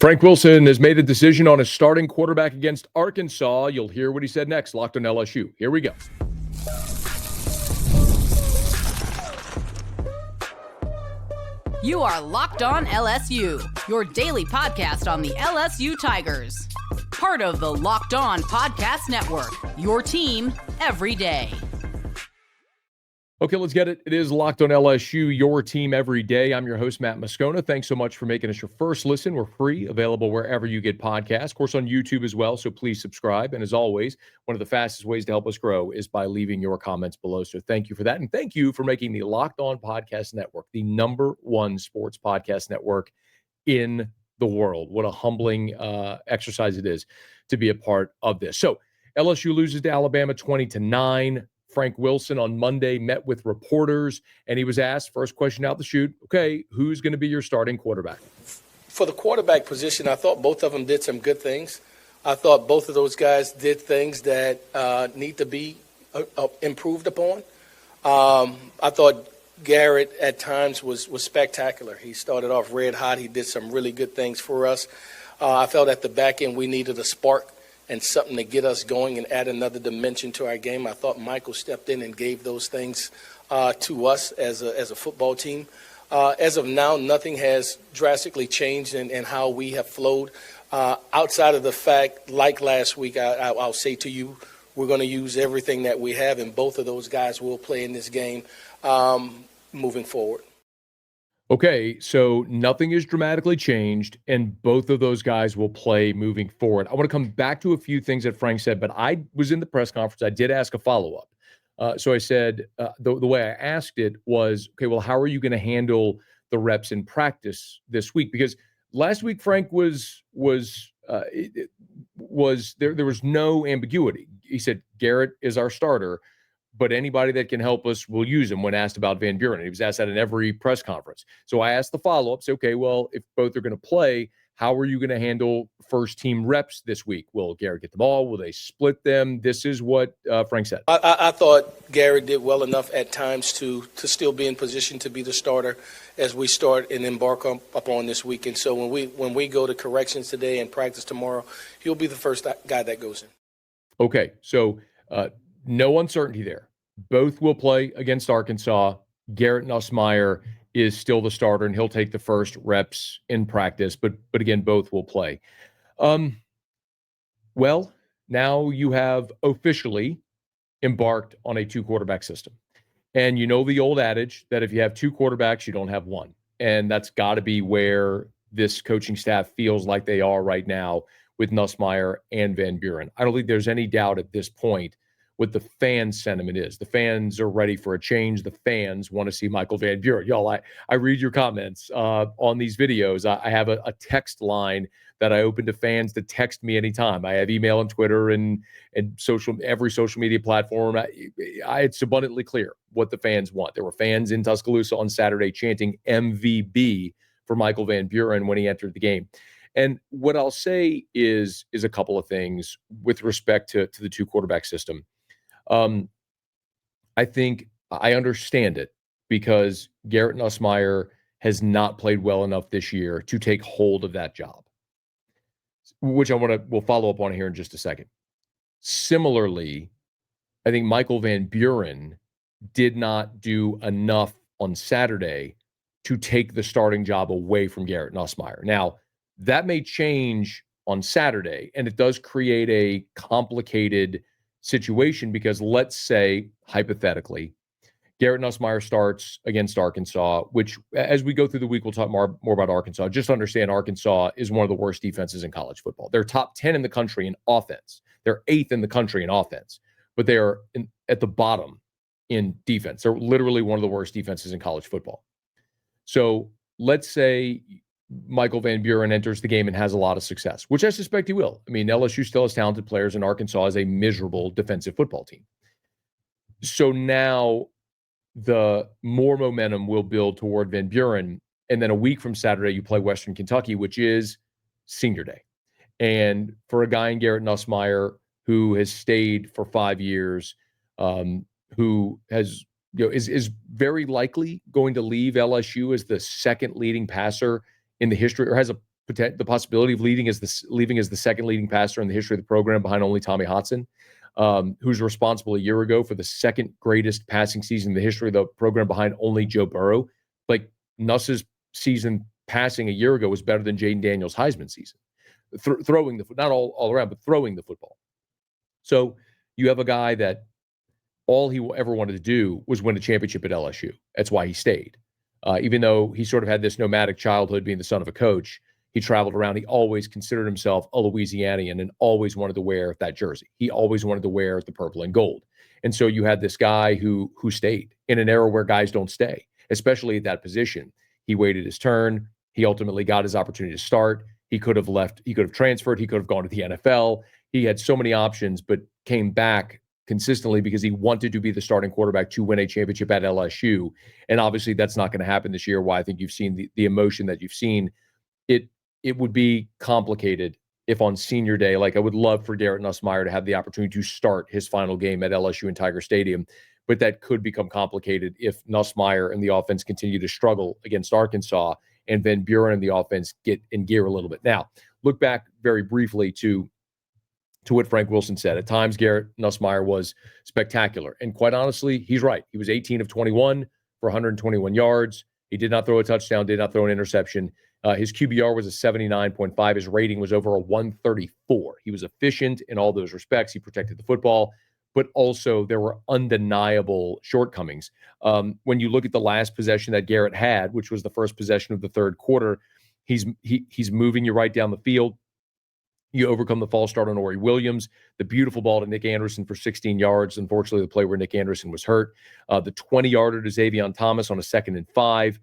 Frank Wilson has made a decision on his starting quarterback against Arkansas. You'll hear what he said next. Locked on LSU. Here we go. You are Locked On LSU, your daily podcast on the LSU Tigers. Part of the Locked On Podcast Network, your team every day. Okay, let's get it. It is Locked on LSU, your team every day. I'm your host, Matt Moscona. Thanks so much for making us your first listen. We're free, available wherever you get podcasts. Of course, on YouTube as well, so please subscribe. And as always, one of the fastest ways to help us grow is by leaving your comments below. So thank you for that. And thank you for making the Locked On Podcast Network the #1 sports podcast network in the world. What a humbling exercise it is to be a part of this. So LSU loses to Alabama 20-9. Frank Wilson on Monday met with reporters, and he was asked, first question out the chute, okay, who's going to be your starting quarterback? For the quarterback position, I thought both of them did some good things. I thought both of those guys did things that need to be improved upon. I thought Garrett at times was spectacular. He started off red hot. He did some really good things for us. I felt at the back end we needed a spark and something to get us going and add another dimension to our game. I thought Michael stepped in and gave those things to us as a football team. As of now, nothing has drastically changed in how we have flowed. Outside of the fact, like last week, I'll say to you, we're going to use everything that we have, and both of those guys will play in this game moving forward. Okay, so nothing has dramatically changed, and both of those guys will play moving forward. I want to come back to a few things that Frank said, but I was in the press conference. I did ask a follow-up. So I said, the way I asked it was, okay, well, how are you going to handle the reps in practice this week? Because last week, Frank was there was no ambiguity. He said, Garrett is our starter, but anybody that can help us, will use him when asked about Van Buren. He was asked that in every press conference. So I asked the follow-up, say, okay, well, if both are going to play, how are you going to handle first-team reps this week? Will Garrett get the ball? Will they split them? This is what Frank said. I thought Garrett did well enough at times to still be in position to be the starter as we start and embark upon this weekend. So when we go to corrections today and practice tomorrow, he'll be the first guy that goes in. Okay, so no uncertainty there. Both will play against Arkansas. Garrett Nussmeier is still the starter, and he'll take the first reps in practice. But again, both will play. Well, now you have officially embarked on a two-quarterback system. And you know the old adage that if you have two quarterbacks, you don't have one. And that's got to be where this coaching staff feels like they are right now with Nussmeier and Van Buren. I don't think there's any doubt at this point what the fan sentiment is. The fans are ready for a change. The fans want to see Michael Van Buren. Y'all, I read your comments on these videos. I have a text line that I open to fans to text me anytime. I have email and Twitter and every social media platform. It's abundantly clear what the fans want. There were fans in Tuscaloosa on Saturday chanting MVB for Michael Van Buren when he entered the game. And what I'll say is a couple of things with respect to the two quarterback system. I think I understand it because Garrett Nussmeier has not played well enough this year to take hold of that job, which we'll follow up on here in just a second. Similarly, I think Michael Van Buren did not do enough on Saturday to take the starting job away from Garrett Nussmeier. Now, that may change on Saturday, and it does create a complicated situation because let's say, hypothetically, Garrett Nussmeier starts against Arkansas, which as we go through the week, we'll talk more about Arkansas. Just understand Arkansas is one of the worst defenses in college football. They're top 10 in the country in offense. They're 8th in the country in offense, but they are at the bottom in defense. They're literally one of the worst defenses in college football. So let's say Michael Van Buren enters the game and has a lot of success, which I suspect he will. I mean, LSU still has talented players, and Arkansas is a miserable defensive football team. So now the more momentum will build toward Van Buren, and then a week from Saturday, you play Western Kentucky, which is senior day. And for a guy in Garrett Nussmeier who has stayed for 5 years, who has is very likely going to leave LSU as the second leading passer in the history, or has a the possibility of leaving as the second leading passer in the history of the program behind only Tommy Hotson, who's responsible a year ago for the second greatest passing season in the history of the program behind only Joe Burrow. Like, Nuss's season passing a year ago was better than Jaden Daniels' Heisman season. Throwing the not all around, but throwing the football. So you have a guy that all he ever wanted to do was win a championship at LSU. That's why he stayed. Even though he sort of had this nomadic childhood being the son of a coach, he traveled around. He always considered himself a Louisianian and always wanted to wear that jersey. He always wanted to wear the purple and gold. And so you had this guy who stayed in an era where guys don't stay, especially at that position. He waited his turn. He ultimately got his opportunity to start. He could have left. He could have transferred. He could have gone to the NFL. He had so many options, but came back consistently because he wanted to be the starting quarterback to win a championship at LSU. And obviously that's not going to happen this year. Why I think you've seen the emotion that you've seen. It would be complicated if on senior day, like I would love for Garrett Nussmeier to have the opportunity to start his final game at LSU in Tiger Stadium, but that could become complicated if Nussmeier and the offense continue to struggle against Arkansas and Van Buren and the offense get in gear a little bit. Now, look back very briefly to what Frank Wilson said. At times, Garrett Nussmeier was spectacular. And quite honestly, he's right. He was 18 of 21 for 121 yards. He did not throw a touchdown, did not throw an interception. His QBR was a 79.5. His rating was over a 134. He was efficient in all those respects. He protected the football, but also there were undeniable shortcomings. When you look at the last possession that Garrett had, which was the first possession of the third quarter, he's moving you right down the field. You overcome the false start on Ori Williams, the beautiful ball to Nick Anderson for 16 yards. Unfortunately, the play where Nick Anderson was hurt. The 20-yarder to Xavion Thomas on a 2nd and 5.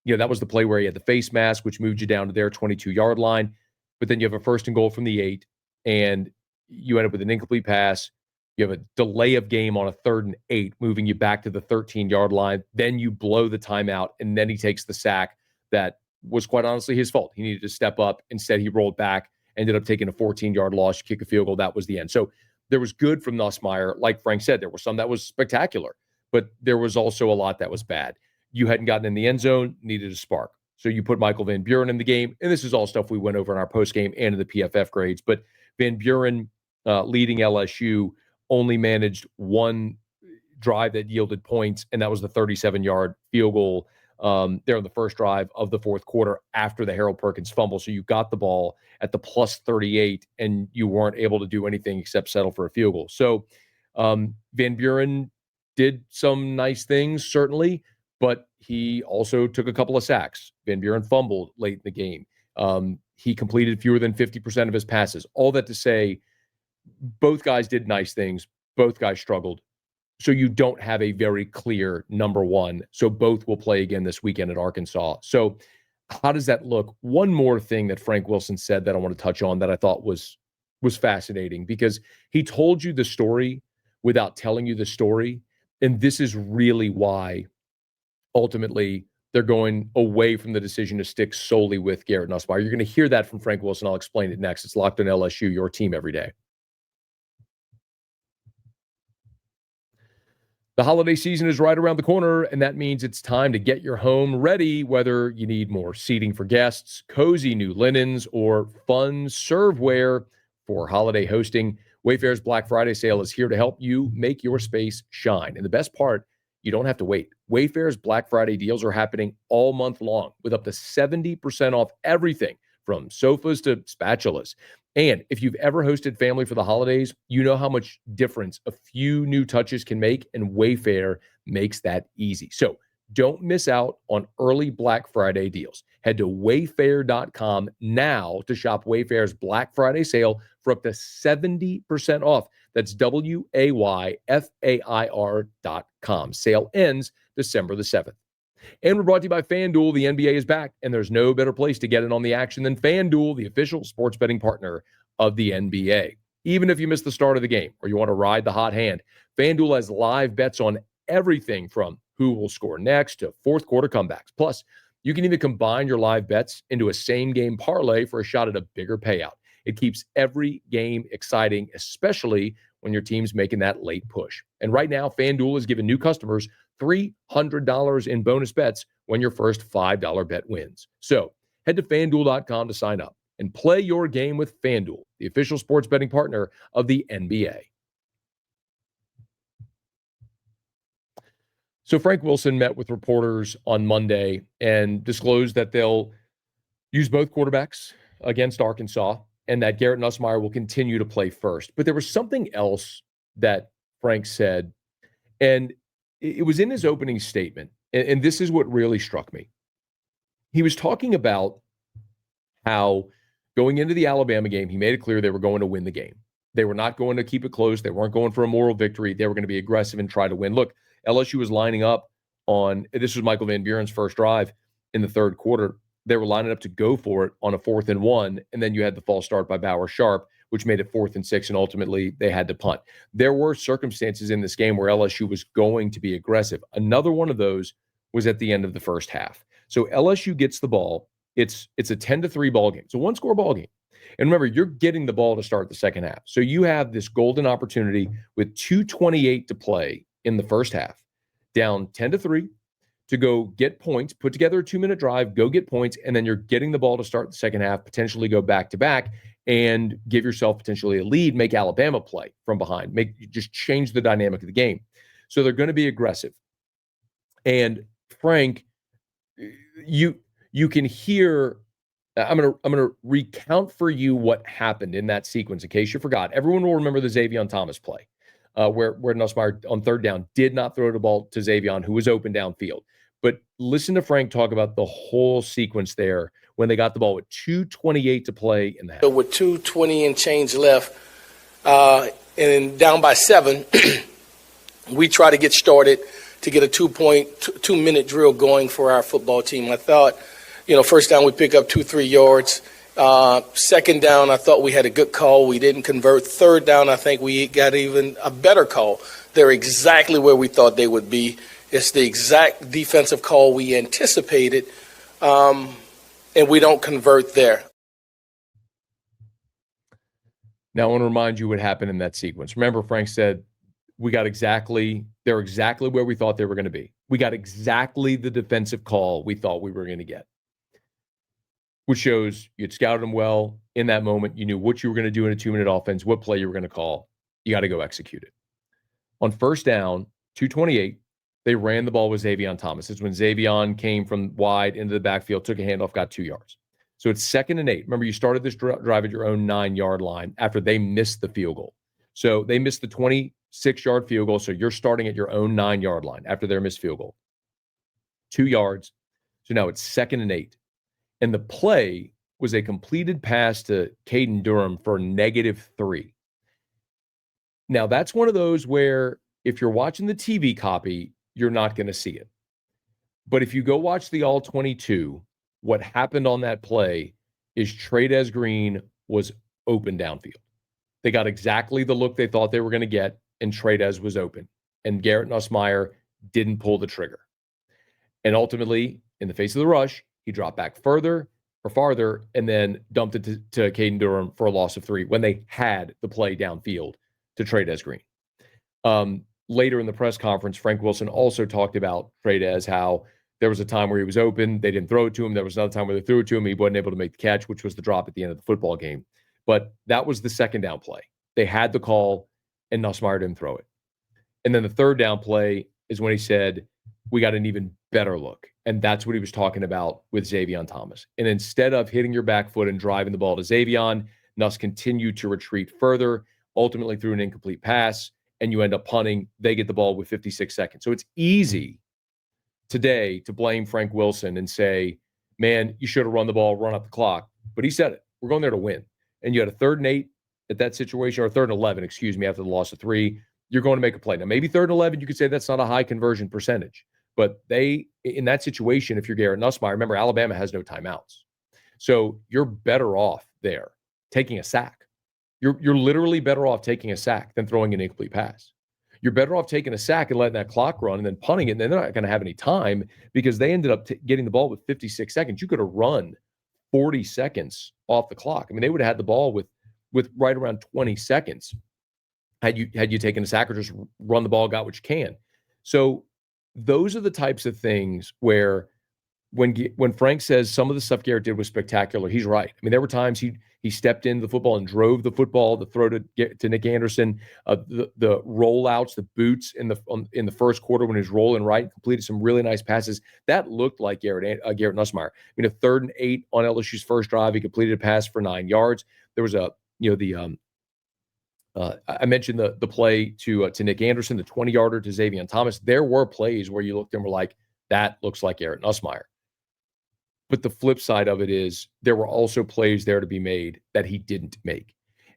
That was the play where he had the face mask, which moved you down to their 22-yard line. But then you have a 1st and goal from the 8, and you end up with an incomplete pass. You have a delay of game on a 3rd and 8, moving you back to the 13-yard line. Then you blow the timeout, and then he takes the sack that was quite honestly his fault. He needed to step up. Instead, he rolled back, ended up taking a 14-yard loss, kick a field goal. That was the end. So there was good from Nussmeier. Like Frank said, there was some that was spectacular, but there was also a lot that was bad. You hadn't gotten in the end zone, needed a spark. So you put Michael Van Buren in the game, and this is all stuff we went over in our postgame and in the PFF grades, but Van Buren leading LSU only managed one drive that yielded points, and that was the 37-yard field goal there on the first drive of the fourth quarter after the Harold Perkins fumble. So you got the ball at the plus 38, and you weren't able to do anything except settle for a field goal. So Van Buren did some nice things, certainly, but he also took a couple of sacks. Van Buren fumbled late in the game. He completed fewer than 50% of his passes. All that to say, both guys did nice things. Both guys struggled. So you don't have a very clear number one. So both will play again this weekend at Arkansas. So how does that look? One more thing that Frank Wilson said that I want to touch on that I thought was fascinating, because he told you the story without telling you the story. And this is really why ultimately they're going away from the decision to stick solely with Garrett Nussmeier. You're going to hear that from Frank Wilson. I'll explain it next. It's Locked on LSU, your team every day. The holiday season is right around the corner, and that means it's time to get your home ready, whether you need more seating for guests, cozy new linens, or fun serveware for holiday hosting. Wayfair's Black Friday sale is here to help you make your space shine. And the best part, you don't have to wait. Wayfair's Black Friday deals are happening all month long with up to 70% off everything from sofas to spatulas. And if you've ever hosted family for the holidays, you know how much difference a few new touches can make, and Wayfair makes that easy. So don't miss out on early Black Friday deals. Head to wayfair.com now to shop Wayfair's Black Friday sale for up to 70% off. That's WAYFAIR.com. Sale ends December the 7th. And we're brought to you by FanDuel. The NBA is back, and there's no better place to get in on the action than FanDuel, the official sports betting partner of the NBA. Even if you miss the start of the game or you want to ride the hot hand, FanDuel has live bets on everything from who will score next to fourth quarter comebacks. Plus, you can even combine your live bets into a same-game parlay for a shot at a bigger payout. It keeps every game exciting, especially when your team's making that late push. And right now, FanDuel is giving new customers $300 in bonus bets when your first $5 bet wins. So Head to FanDuel.com to sign up and play your game with FanDuel, the official sports betting partner of the NBA. So Frank Wilson met with reporters on Monday and disclosed that they'll use both quarterbacks against Arkansas and that Garrett Nussmeier will continue to play first. But there was something else that Frank said, and it was in his opening statement, and this is what really struck me. He was talking about how going into the Alabama game, he made it clear they were going to win the game. They were not going to keep it close. They weren't going for a moral victory. They were going to be aggressive and try to win. Look, LSU was lining up on, this was Michael Van Buren's first drive in the third quarter. They were lining up to go for it on a 4th and 1, and then you had the false start by Bauer Sharp, which made it 4th and 6, and ultimately they had to punt. There were circumstances in this game where LSU was going to be aggressive. Another one of those was at the end of the first half. So LSU gets the ball. It's a 10-3 ball game. It's a one-score ball game. And remember, you're getting the ball to start the second half. So you have this golden opportunity with 2:28 to play in the first half, down 10-3, to go get points, put together a 2-minute drive, go get points, and then you're getting the ball to start the second half, potentially go back-to-back, and give yourself potentially a lead, make Alabama play from behind, just change the dynamic of the game. So they're going to be aggressive. And Frank, you can hear, I'm gonna recount for you what happened in that sequence in case you forgot. Everyone will remember the Xavier Thomas play, where Nussmeier on third down did not throw the ball to Xavier, who was open downfield. But listen to Frank talk about the whole sequence there when they got the ball with 2:28 to play in the half. So with 2:20 and change left, and down by 7, we try to get started to get a 2-minute drill going for our football team. I thought, first down we pick up 2-3 yards. Second down, I thought we had a good call. We didn't convert. Third down, I think we got even a better call. They're exactly where we thought they would be. It's the exact defensive call we anticipated, and we don't convert there. Now, I want to remind you what happened in that sequence. Remember, Frank said, they're exactly where we thought they were going to be. We got exactly the defensive call we thought we were going to get, which shows you'd scouted them well in that moment. You knew what you were going to do in a 2-minute offense, what play you were going to call. You got to go execute it. On first down, 2:28, they ran the ball with Xavier Thomas. It's when Xavier came from wide into the backfield, took a handoff, got 2 yards. So it's 2nd and 8. Remember, you started this drive at your own 9-yard line after they missed the field goal. So they missed the 26-yard field goal, so you're starting at your own 9-yard line after their missed field goal. 2 yards. So now it's 2nd and 8. And the play was a completed pass to Caden Durham for -3. Now, that's one of those where if you're watching the TV copy, you're not going to see it. But if you go watch the All-22, what happened on that play is Trades Green was open downfield. They got exactly the look they thought they were going to get, and Trades was open. And Garrett Nussmeier didn't pull the trigger. And ultimately, in the face of the rush, he dropped back farther, and then dumped it to Caden Durham for a loss of 3 when they had the play downfield to Trades Green. Later in the press conference, Frank Wilson also talked about Trades, how there was a time where he was open, they didn't throw it to him. There was another time where they threw it to him, he wasn't able to make the catch, which was the drop at the end of the football game. But that was the 2nd down play. They had the call, and Nussmeier didn't throw it. And then the 3rd down play is when he said, we got an even better look. And that's what he was talking about with Xavier Thomas. And instead of hitting your back foot and driving the ball to Xavier, Nuss continued to retreat further, ultimately threw an incomplete pass, and you end up punting. They get the ball with 56 seconds. So it's easy today to blame Frank Wilson and say, man, you should have run the ball, run up the clock. But he said it. We're going there to win. And you had a 3rd and 8 at that situation, or 3rd and 11, after the loss of 3. You're going to make a play. Now, maybe 3rd and 11, you could say that's not a high conversion percentage. But in that situation, if you're Garrett Nussmeier, remember, Alabama has no timeouts. So you're better off there taking a sack. You're literally better off taking a sack than throwing an incomplete pass. You're better off taking a sack and letting that clock run and then punting it, and then they're not going to have any time because they ended up getting the ball with 56 seconds. You could have run 40 seconds off the clock. I mean, they would have had the ball with right around 20 seconds had you taken a sack or just run the ball, got what you can. So those are the types of things where when Frank says some of the stuff Garrett did was spectacular, he's right. I mean, there were times he stepped into the football and drove the football, the throw to Nick Anderson, the rollouts, the boots in the first quarter when he was rolling right, completed some really nice passes. That looked like Garrett Nussmeier. I mean, a 3rd and 8 on LSU's first drive, he completed a pass for 9 yards. There was I mentioned the play to Nick Anderson, the 20-yarder to Xavier Thomas. There were plays where you looked and were like, that looks like Garrett Nussmeier. But the flip side of it is there were also plays there to be made that he didn't make.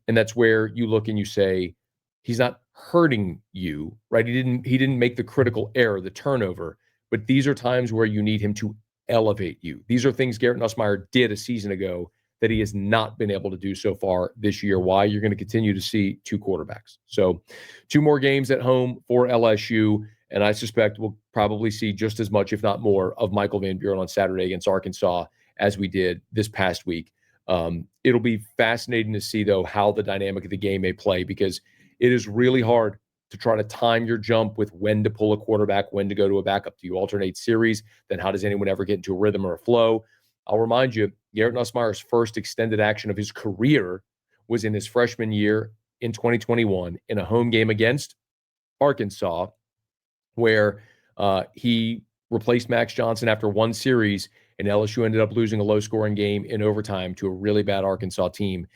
And that's where you look and you say, he's not hurting you, right? He didn't make the critical error, the turnover, but these are times where you need him to elevate you. These are things Garrett Nussmeier did a season ago that he has not been able to do so far this year. Why? You're going to continue to see 2 quarterbacks. So 2 more games at home for LSU. And I suspect we'll probably see just as much, if not more, of Michael Van Buren on Saturday against Arkansas as we did this past week. It'll be fascinating to see, though, how the dynamic of the game may play, because it is really hard to try to time your jump with when to pull a quarterback, when to go to a backup. Do you alternate series? Then how does anyone ever get into a rhythm or a flow? I'll remind you, Garrett Nussmeier's first extended action of his career was in his freshman year in 2021 in a home game against Arkansas, where he replaced Max Johnson after 1 series, and LSU ended up losing a low-scoring game in overtime to a really bad Arkansas team.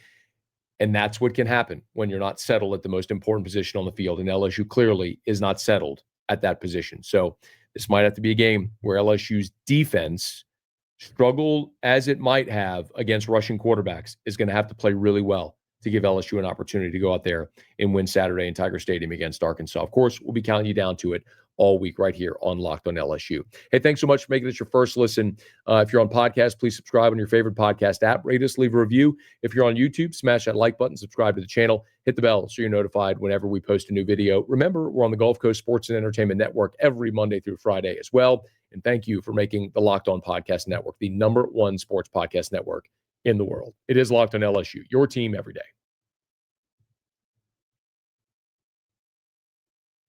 And that's what can happen when you're not settled at the most important position on the field, and LSU clearly is not settled at that position. So this might have to be a game where LSU's defense, struggle as it might have against rushing quarterbacks, is going to have to play really well to give LSU an opportunity to go out there and win Saturday in Tiger Stadium against Arkansas. Of course, we'll be counting you down to it all week right here on Locked on LSU. Hey, thanks so much for making this your first listen. If you're on podcast, please subscribe on your favorite podcast app. Rate us, leave a review. If you're on YouTube, smash that like button, subscribe to the channel, hit the bell so you're notified whenever we post a new video. Remember, we're on the Gulf Coast Sports and Entertainment Network every Monday through Friday as well. And thank you for making the Locked On Podcast Network the #1 sports podcast network in the world. It is Locked on LSU, your team every day.